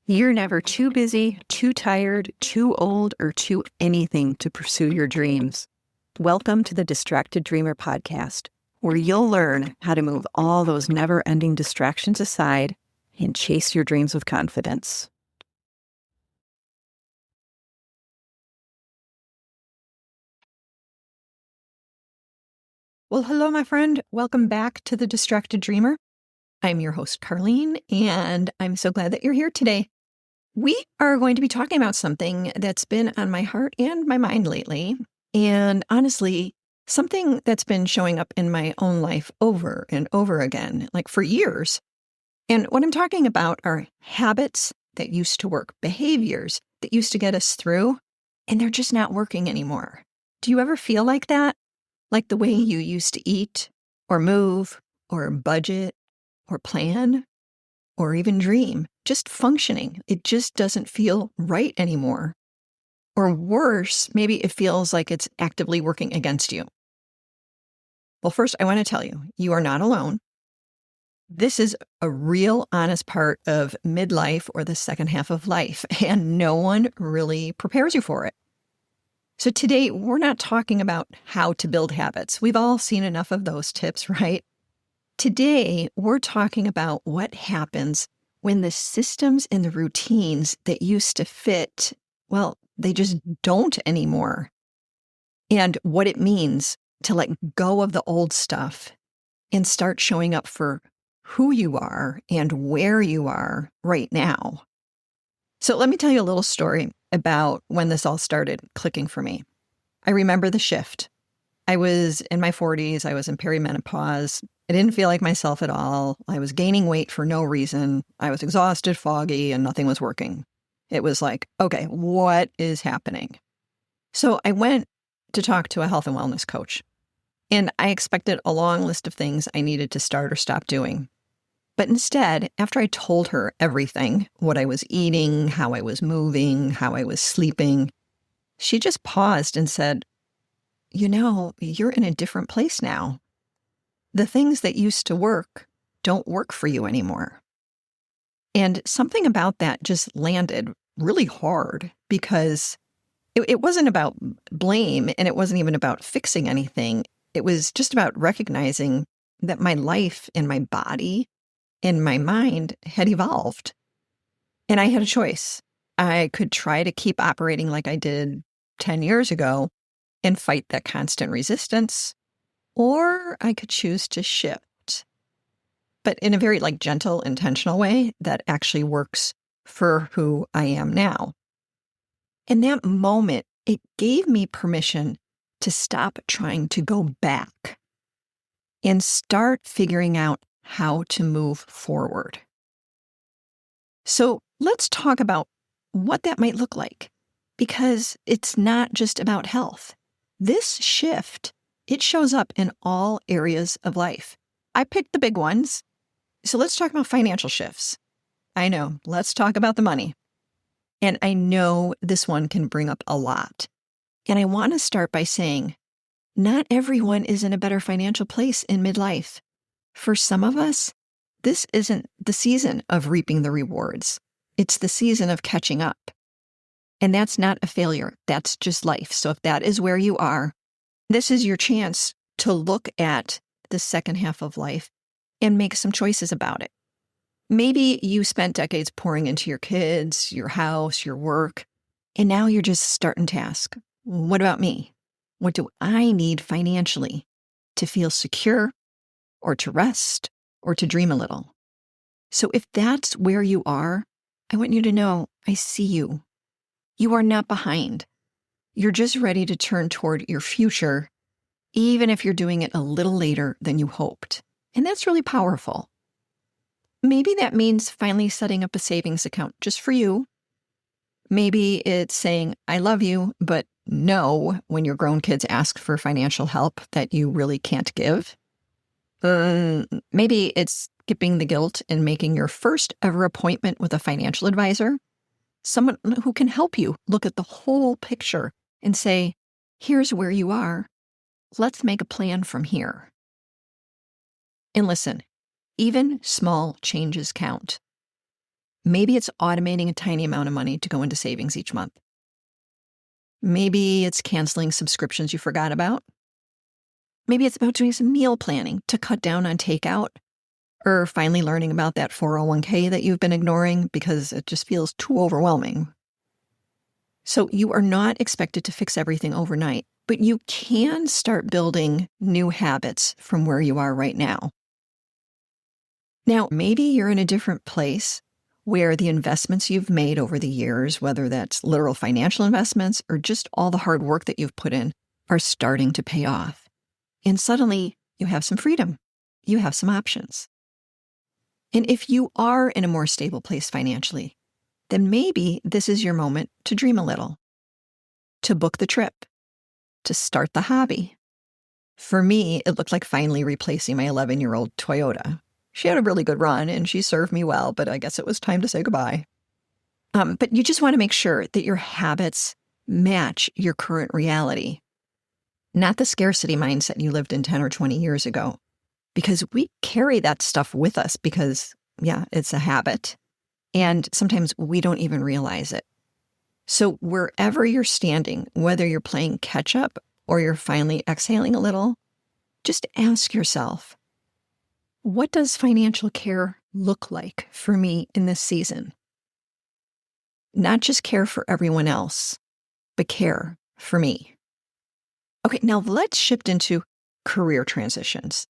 You're never too busy, too tired, too old, or too anything to pursue your dreams. Welcome to the Distracted Dreamer podcast, where you'll learn how to move all those never-ending distractions aside and chase your dreams with confidence. Well, hello, my friend. Welcome back to the Distracted Dreamer. I'm your host, Carlene, and I'm so glad that you're here today. We are going to be talking about something that's been on my heart and my mind lately, and honestly, something that's been showing up in my own life over and over again, like for years. And what I'm talking about are habits that used to work, behaviors that used to get us through, and they're just not working anymore. Do you ever feel like that? Like the way you used to eat, or move, or budget, or plan, or even dream, just functioning. It just doesn't feel right anymore. Or worse, maybe it feels like it's actively working against you. Well, first, I want to tell you, you are not alone. This is a real honest part of midlife or the second half of life, and no one really prepares you for it. So today, we're not talking about how to build habits. We've all seen enough of those tips, right? Today, we're talking about what happens when the systems and the routines that used to fit, well, they just don't anymore. And what it means to let go of the old stuff and start showing up for who you are and where you are right now. So let me tell you a little story about when this all started clicking for me. I remember the shift. I was in my 40s. I was in perimenopause. I didn't feel like myself at all. I was gaining weight for no reason. I was exhausted, foggy, and nothing was working. It was like, okay, what is happening? So I went to talk to a health and wellness coach, and I expected a long list of things I needed to start or stop doing. But instead, after I told her everything, what I was eating, how I was moving, how I was sleeping, she just paused and said, you're in a different place now. The things that used to work don't work for you anymore. And something about that just landed really hard because it wasn't about blame and it wasn't even about fixing anything. It was just about recognizing that my life and my body and my mind had evolved. And I had a choice. I could try to keep operating like I did 10 years ago and fight that constant resistance, or I could choose to shift, but in a very gentle, intentional way that actually works for who I am now. In that moment, it gave me permission to stop trying to go back and start figuring out how to move forward. So let's talk about what that might look like, because it's not just about health. This shift, it shows up in all areas of life. I picked the big ones. So let's talk about financial shifts. I know, let's talk about the money. And I know this one can bring up a lot. And I want to start by saying, not everyone is in a better financial place in midlife. For some of us, this isn't the season of reaping the rewards. It's the season of catching up. And that's not a failure. That's just life. So if that is where you are, this is your chance to look at the second half of life and make some choices about it. Maybe you spent decades pouring into your kids, your house, your work, and now you're just starting to ask, what about me? What do I need financially to feel secure or to rest or to dream a little? So if that's where you are, I want you to know I see you. You are not behind. You're just ready to turn toward your future, even if you're doing it a little later than you hoped. And that's really powerful. Maybe that means finally setting up a savings account just for you. Maybe it's saying, I love you, but no, when your grown kids ask for financial help that you really can't give. Maybe it's skipping the guilt and making your first ever appointment with a financial advisor, someone who can help you look at the whole picture and say, here's where you are. Let's make a plan from here. And listen, even small changes count. Maybe it's automating a tiny amount of money to go into savings each month. Maybe it's canceling subscriptions you forgot about. Maybe it's about doing some meal planning to cut down on takeout, or finally learning about that 401k that you've been ignoring because it just feels too overwhelming. So you are not expected to fix everything overnight, but you can start building new habits from where you are right now. Now, maybe you're in a different place where the investments you've made over the years, whether that's literal financial investments or just all the hard work that you've put in, are starting to pay off. And suddenly you have some freedom. You have some options. And if you are in a more stable place financially, then maybe this is your moment to dream a little, to book the trip, to start the hobby. For me, it looked like finally replacing my 11-year-old Toyota. She had a really good run and she served me well, but I guess it was time to say goodbye. But you just want to make sure that your habits match your current reality, not the scarcity mindset you lived in 10 or 20 years ago, because we carry that stuff with us because, it's a habit. And sometimes we don't even realize it. So wherever you're standing, whether you're playing catch up or you're finally exhaling a little, just ask yourself, what does financial care look like for me in this season? Not just care for everyone else, but care for me. Okay, now let's shift into career transitions.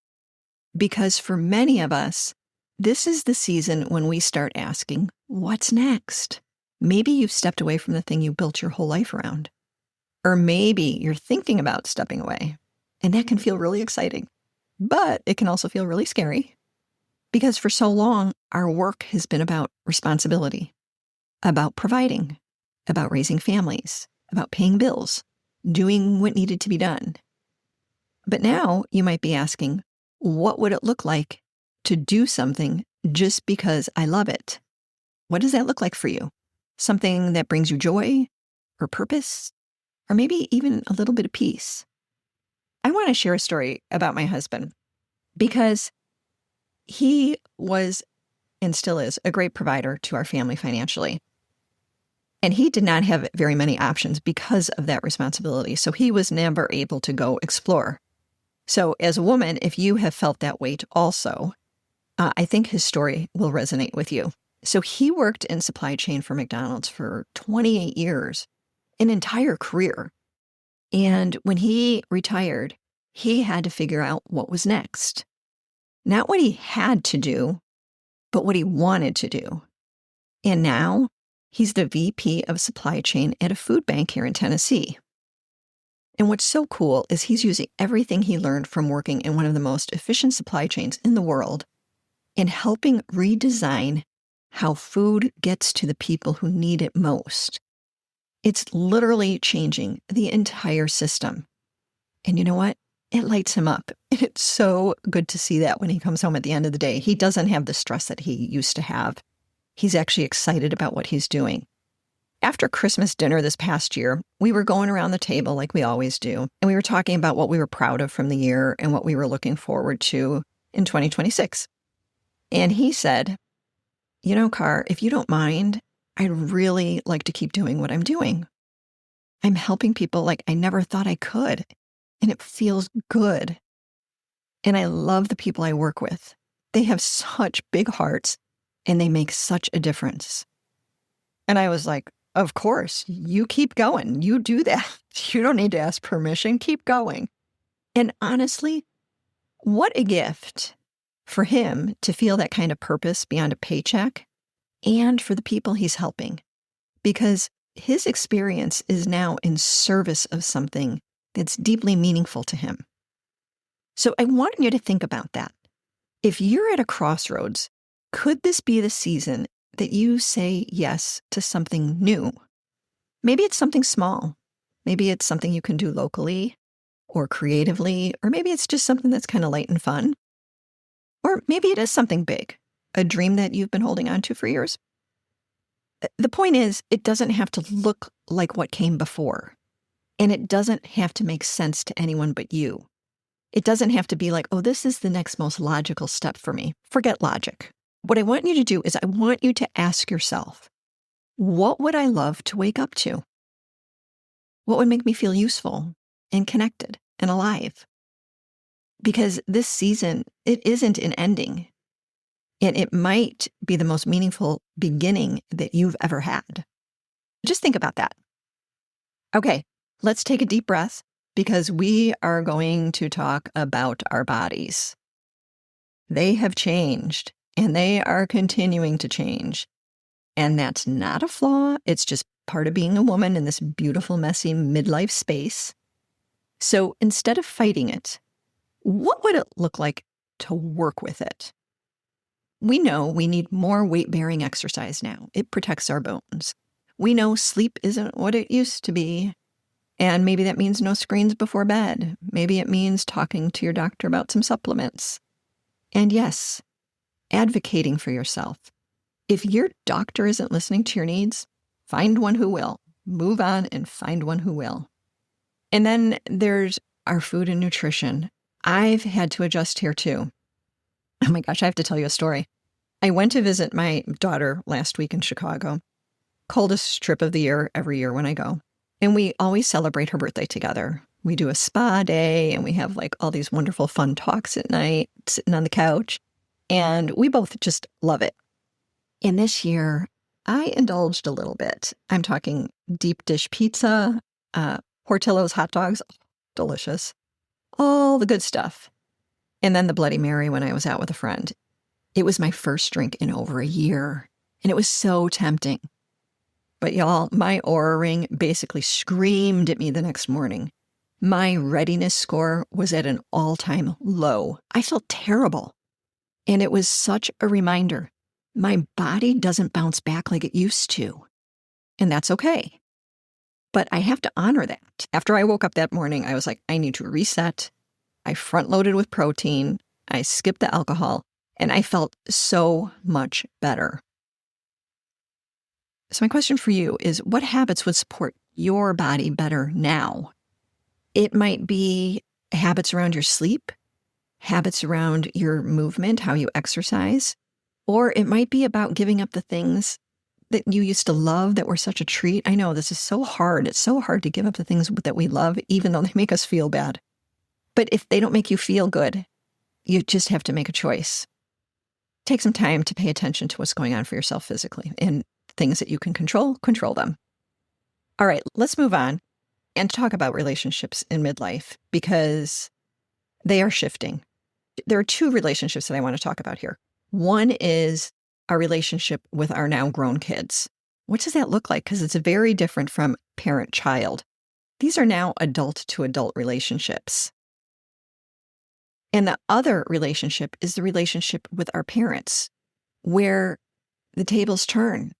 Because for many of us, this is the season when we start asking, what's next? Maybe you've stepped away from the thing you built your whole life around. Or maybe you're thinking about stepping away. And that can feel really exciting. But it can also feel really scary. Because for so long, our work has been about responsibility, about providing, about raising families, about paying bills, doing what needed to be done. But now you might be asking, what would it look like to do something just because I love it? What does that look like for you? Something that brings you joy or purpose, or maybe even a little bit of peace. I want to share a story about my husband because he was and still is a great provider to our family financially. And he did not have very many options because of that responsibility. So he was never able to go explore. So as a woman, if you have felt that weight also, I think his story will resonate with you. So he worked in supply chain for McDonald's for 28 years, an entire career. And when he retired, he had to figure out what was next. Not what he had to do, but what he wanted to do. And now he's the VP of supply chain at a food bank here in Tennessee. And what's so cool is he's using everything he learned from working in one of the most efficient supply chains in the world and helping redesign how food gets to the people who need it most. It's literally changing the entire system. And you know what? It lights him up. And it's so good to see that when he comes home at the end of the day. He doesn't have the stress that he used to have. He's actually excited about what he's doing. After Christmas dinner this past year, we were going around the table like we always do, and we were talking about what we were proud of from the year and what we were looking forward to in 2026. And he said, Car, if you don't mind, I'd really like to keep doing what I'm doing. I'm helping people like I never thought I could, and it feels good. And I love the people I work with. They have such big hearts, and they make such a difference. And I was like, of course, you keep going. You do that. You don't need to ask permission. Keep going. And honestly, what a gift for him to feel that kind of purpose beyond a paycheck and for the people he's helping, because his experience is now in service of something that's deeply meaningful to him. So I want you to think about that. If you're at a crossroads, could this be the season that you say yes to something new? Maybe it's something small. Maybe it's something you can do locally or creatively, or maybe it's just something that's kind of light and fun. Or maybe it is something big, a dream that you've been holding on to for years. The point is, it doesn't have to look like what came before, and it doesn't have to make sense to anyone but you. It doesn't have to be like, oh, this is the next most logical step for me. Forget logic. What I want you to do is I want you to ask yourself, what would I love to wake up to? What would make me feel useful and connected and alive? Because this season, it isn't an ending, and it might be the most meaningful beginning that you've ever had. Just think about that. Okay, let's take a deep breath because we are going to talk about our bodies. They have changed and they are continuing to change. And that's not a flaw. It's just part of being a woman in this beautiful, messy midlife space. So instead of fighting it, what would it look like to work with it? We know we need more weight-bearing exercise now. It protects our bones. We know sleep isn't what it used to be. And maybe that means no screens before bed. Maybe it means talking to your doctor about some supplements. And yes, advocating for yourself. If your doctor isn't listening to your needs, find one who will. Move on and find one who will. And then there's our food and nutrition. I've had to adjust here too. Oh my gosh, I have to tell you a story. I went to visit my daughter last week in Chicago. Coldest trip of the year every year when I go. And we always celebrate her birthday together. We do a spa day and we have like all these wonderful fun talks at night, sitting on the couch. And we both just love it. And this year, I indulged a little bit. I'm talking deep dish pizza, Portillo's hot dogs, delicious, all the good stuff. And then the Bloody Mary when I was out with a friend. It was my first drink in over a year, and it was so tempting. But y'all, my Oura Ring basically screamed at me the next morning. My readiness score was at an all-time low. I felt terrible. And it was such a reminder. My body doesn't bounce back like it used to. And that's okay. But I have to honor that. After I woke up that morning, I was like, I need to reset. I front-loaded with protein. I skipped the alcohol. And I felt so much better. So my question for you is, what habits would support your body better now? It might be habits around your sleep, habits around your movement, how you exercise, or it might be about giving up the things that you used to love that were such a treat. I know this is so hard. It's so hard to give up the things that we love, even though they make us feel bad. But if they don't make you feel good, you just have to make a choice. Take some time to pay attention to what's going on for yourself physically, and things that you can control them. All right, let's move on and talk about relationships in midlife because they are shifting. There are two relationships that I want to talk about here. One is our relationship with our now grown kids. What does that look like? Because it's very different from parent-child. These are now adult-to-adult relationships. And the other relationship is the relationship with our parents, where the tables turn.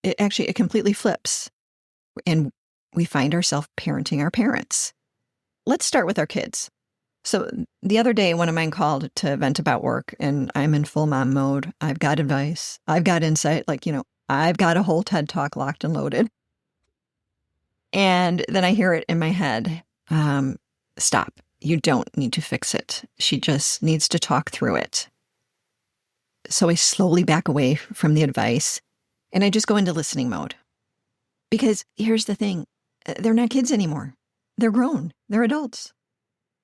It completely flips. And we find ourselves parenting our parents. Let's start with our kids. So the other day, one of mine called to vent about work, and I'm in full mom mode. I've got advice. I've got insight. I've got a whole TED Talk locked and loaded. And then I hear it in my head. Stop. You don't need to fix it. She just needs to talk through it. So I slowly back away from the advice, and I just go into listening mode. Because here's the thing. They're not kids anymore. They're grown. They're adults.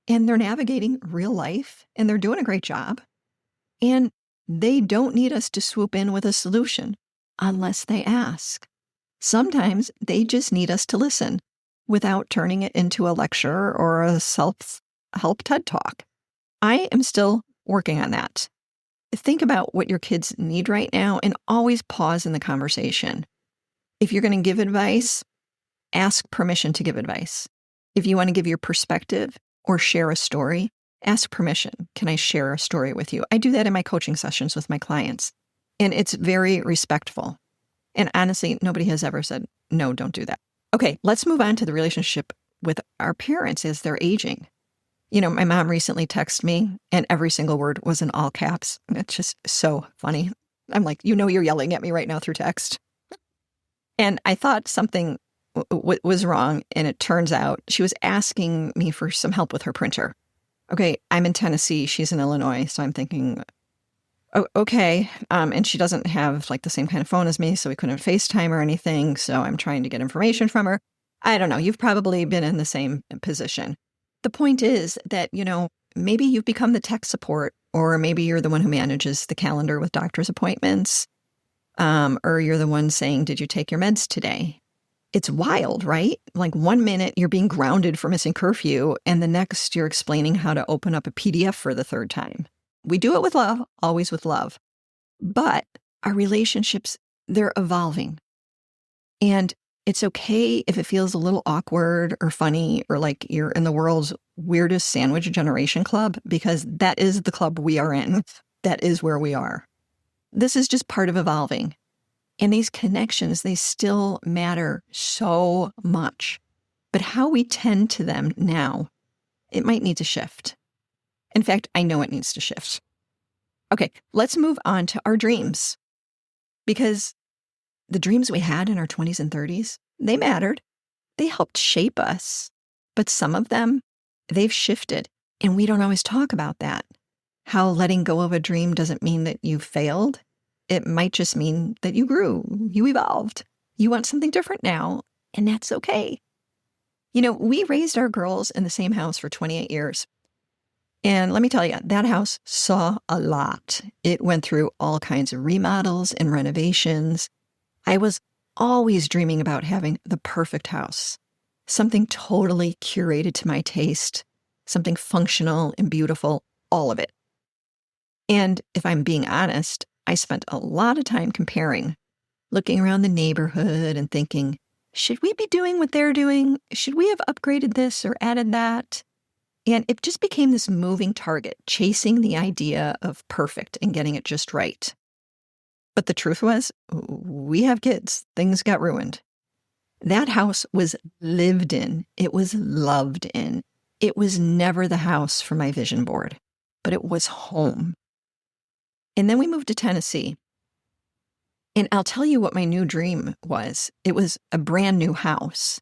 And they're navigating real life, and they're doing a great job. And they don't need us to swoop in with a solution unless they ask. Sometimes they just need us to listen without turning it into a lecture or a self-help TED Talk. I am still working on that. Think about what your kids need right now and always pause in the conversation. If you're going to give advice, ask permission to give advice. If you want to give your perspective or share a story, ask permission. Can I share a story with you? I do that in my coaching sessions with my clients, and it's very respectful. And honestly, nobody has ever said, no, don't do that. Okay, let's move on to the relationship with our parents as they're aging. My mom recently texted me, and every single word was in all caps. It's just so funny. I'm like, you're yelling at me right now through text. And I thought something was wrong, and it turns out she was asking me for some help with her printer. Okay, I'm in Tennessee. She's in Illinois, so I'm thinking, Oh, okay. And she doesn't have like the same kind of phone as me, so we couldn't FaceTime or anything. So I'm trying to get information from her. I don't know. You've probably been in the same position. The point is that, maybe you've become the tech support, or maybe you're the one who manages the calendar with doctor's appointments, or you're the one saying, "Did you take your meds today?" It's wild, right? Like 1 minute you're being grounded for missing curfew, and the next you're explaining how to open up a PDF for the third time. We do it with love, always with love. But our relationships, they're evolving. And it's okay if it feels a little awkward or funny or like you're in the world's weirdest sandwich generation club, because that is the club we are in. That is where we are. This is just part of evolving. And these connections, they still matter so much. But how we tend to them now, it might need to shift. In fact, I know it needs to shift. Okay, let's move on to our dreams. Because the dreams we had in our 20s and 30s, they mattered. They helped shape us. But some of them, they've shifted. And we don't always talk about that. How letting go of a dream doesn't mean that you failed. It might just mean that you grew, you evolved. You want something different now, and that's okay. We raised our girls in the same house for 28 years. And let me tell you, that house saw a lot. It went through all kinds of remodels and renovations. I was always dreaming about having the perfect house, something totally curated to my taste, something functional and beautiful, all of it. And if I'm being honest, I spent a lot of time comparing, looking around the neighborhood and thinking, should we be doing what they're doing? Should we have upgraded this or added that? And it just became this moving target, chasing the idea of perfect and getting it just right. But the truth was, we have kids. Things got ruined. That house was lived in. It was loved in. It was never the house for my vision board, but it was home. And then we moved to Tennessee. And I'll tell you what my new dream was. It was a brand new house,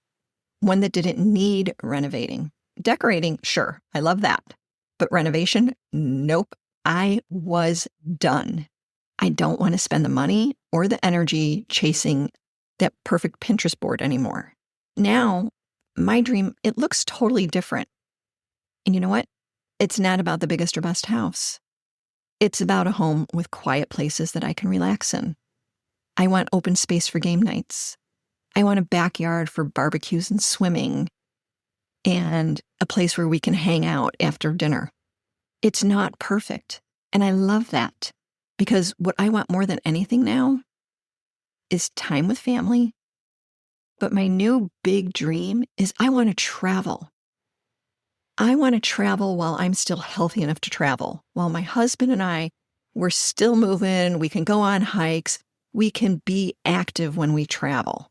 one that didn't need renovating. Decorating, sure, I love that. But renovation, nope, I was done. I don't want to spend the money or the energy chasing that perfect Pinterest board anymore. Now, my dream, it looks totally different. And you know what? It's not about the biggest or best house. It's about a home with quiet places that I can relax in. I want open space for game nights. I want a backyard for barbecues and swimming, and a place where we can hang out after dinner. It's not perfect, and I love that, because what I want more than anything now is time with family. But my new big dream is I want to travel. I want to travel while I'm still healthy enough to travel. While my husband and I, we're still moving, we can go on hikes, we can be active when we travel.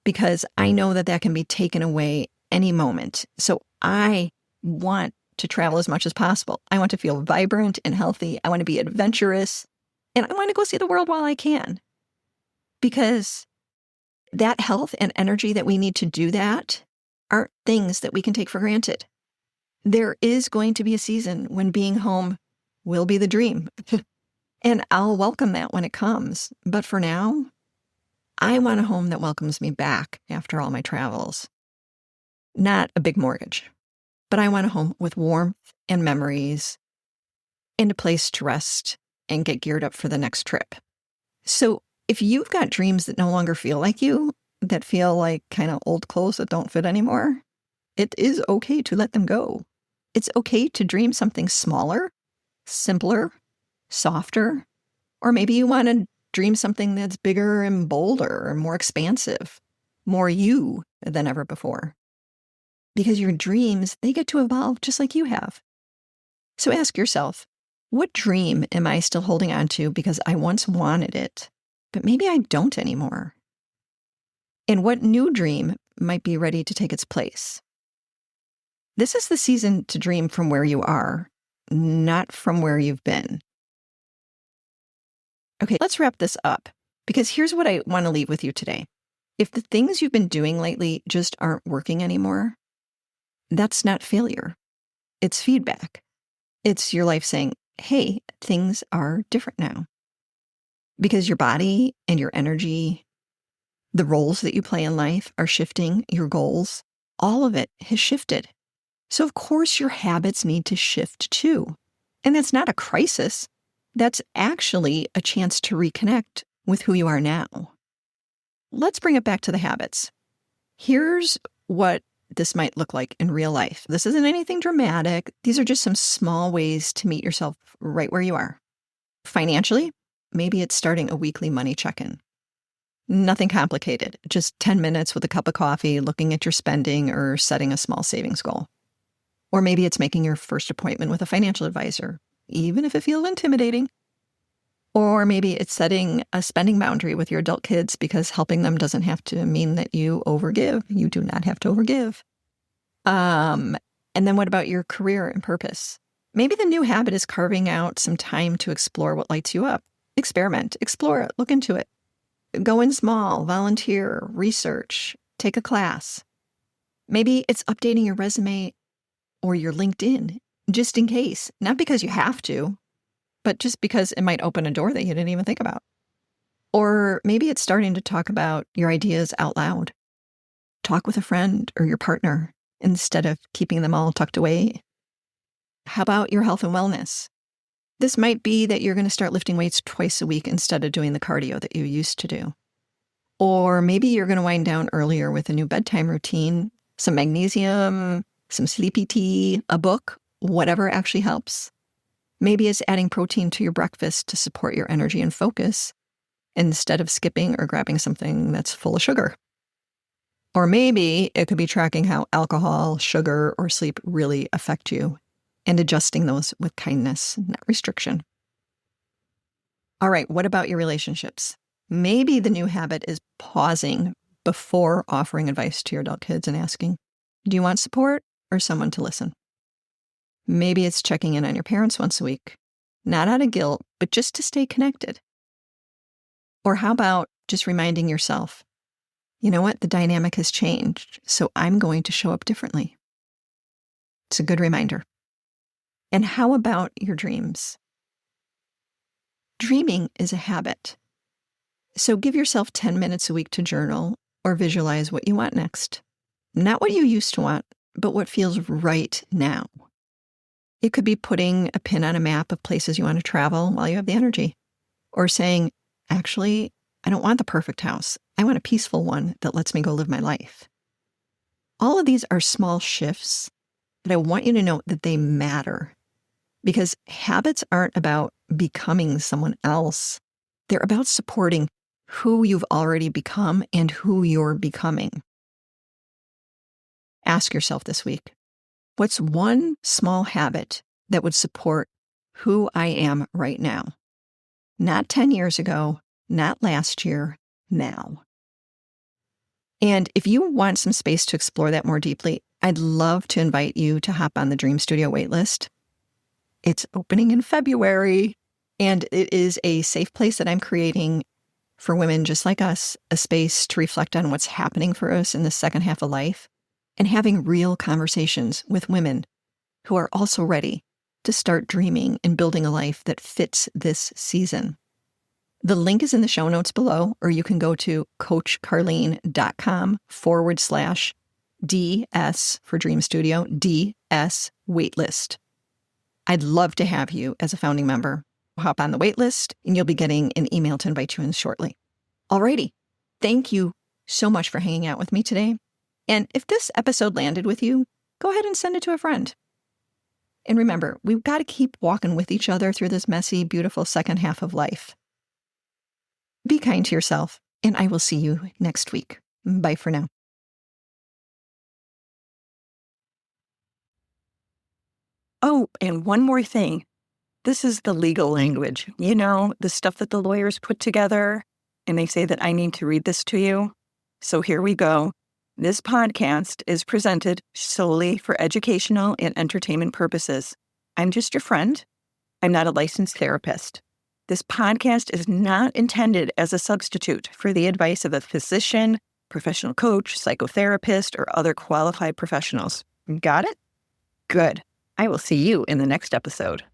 Because I know that that can be taken away any moment. So I want to travel as much as possible. I want to feel vibrant and healthy. I want to be adventurous. And I want to go see the world while I can. Because that health and energy that we need to do that aren't things that we can take for granted. There is going to be a season when being home will be the dream. And I'll welcome that when it comes. But for now, I want a home that welcomes me back after all my travels. Not a big mortgage, but I want a home with warmth and memories and a place to rest and get geared up for the next trip. So if you've got dreams that no longer feel like you, that feel like kind of old clothes that don't fit anymore, it is okay to let them go. It's okay to dream something smaller, simpler, softer, or maybe you want to dream something that's bigger and bolder and more expansive, more you than ever before. Because your dreams, they get to evolve just like you have. So ask yourself, what dream am I still holding on to because I once wanted it, but maybe I don't anymore? And what new dream might be ready to take its place? This is the season to dream from where you are, not from where you've been. Okay, let's wrap this up, because here's what I want to leave with you today. If the things you've been doing lately just aren't working anymore, that's not failure. It's feedback. It's your life saying, hey, things are different now. Because your body and your energy, the roles that you play in life are shifting, your goals, all of it has shifted. So, of course, your habits need to shift too. And that's not a crisis. That's actually a chance to reconnect with who you are now. Let's bring it back to the habits. Here's what this might look like in real life. This isn't anything dramatic. These are just some small ways to meet yourself right where you are. Financially, maybe it's starting a weekly money check-in. Nothing complicated, just 10 minutes with a cup of coffee, looking at your spending or setting a small savings goal. Or maybe it's making your first appointment with a financial advisor, even if it feels intimidating. Or maybe it's setting a spending boundary with your adult kids because helping them doesn't have to mean that you overgive. You do not have to overgive. And then what about your career and purpose? Maybe the new habit is carving out some time to explore what lights you up. Experiment, explore it, look into it. Go in small, volunteer, research, take a class. Maybe it's updating your resume or your LinkedIn, just in case, not because you have to, but just because it might open a door that you didn't even think about. Or maybe it's starting to talk about your ideas out loud. Talk with a friend or your partner instead of keeping them all tucked away. How about your health and wellness? This might be that you're going to start lifting weights twice a week instead of doing the cardio that you used to do. Or maybe you're going to wind down earlier with a new bedtime routine, some magnesium, some sleepy tea, a book, whatever actually helps. Maybe it's adding protein to your breakfast to support your energy and focus instead of skipping or grabbing something that's full of sugar. Or maybe it could be tracking how alcohol, sugar, or sleep really affect you and adjusting those with kindness, not restriction. All right, what about your relationships? Maybe the new habit is pausing before offering advice to your adult kids and asking, do you want support or someone to listen? Maybe it's checking in on your parents once a week, not out of guilt, but just to stay connected. Or how about just reminding yourself, you know what, the dynamic has changed, so I'm going to show up differently. It's a good reminder. And how about your dreams? Dreaming is a habit. So give yourself 10 minutes a week to journal or visualize what you want next. Not what you used to want, but what feels right now. It could be putting a pin on a map of places you want to travel while you have the energy. Or saying, actually, I don't want the perfect house. I want a peaceful one that lets me go live my life. All of these are small shifts, but I want you to know that they matter. Because habits aren't about becoming someone else. They're about supporting who you've already become and who you're becoming. Ask yourself this week, what's one small habit that would support who I am right now? Not 10 years ago, not last year, now. And if you want some space to explore that more deeply, I'd love to invite you to hop on the Dream Studio waitlist. It's opening in February, and it is a safe place that I'm creating for women just like us, a space to reflect on what's happening for us in the second half of life and having real conversations with women who are also ready to start dreaming and building a life that fits this season. The link is in the show notes below, or you can go to coachcarlene.com/DS for Dream Studio, DS waitlist. I'd love to have you as a founding member. Hop on the waitlist and you'll be getting an email to invite you in shortly. Alrighty. Thank you so much for hanging out with me today. And if this episode landed with you, go ahead and send it to a friend. And remember, we've got to keep walking with each other through this messy, beautiful second half of life. Be kind to yourself, and I will see you next week. Bye for now. Oh, and one more thing. This is the legal language. You know, the stuff that the lawyers put together, and they say that I need to read this to you. So here we go. This podcast is presented solely for educational and entertainment purposes. I'm just your friend. I'm not a licensed therapist. This podcast is not intended as a substitute for the advice of a physician, professional coach, psychotherapist, or other qualified professionals. Got it? Good. I will see you in the next episode.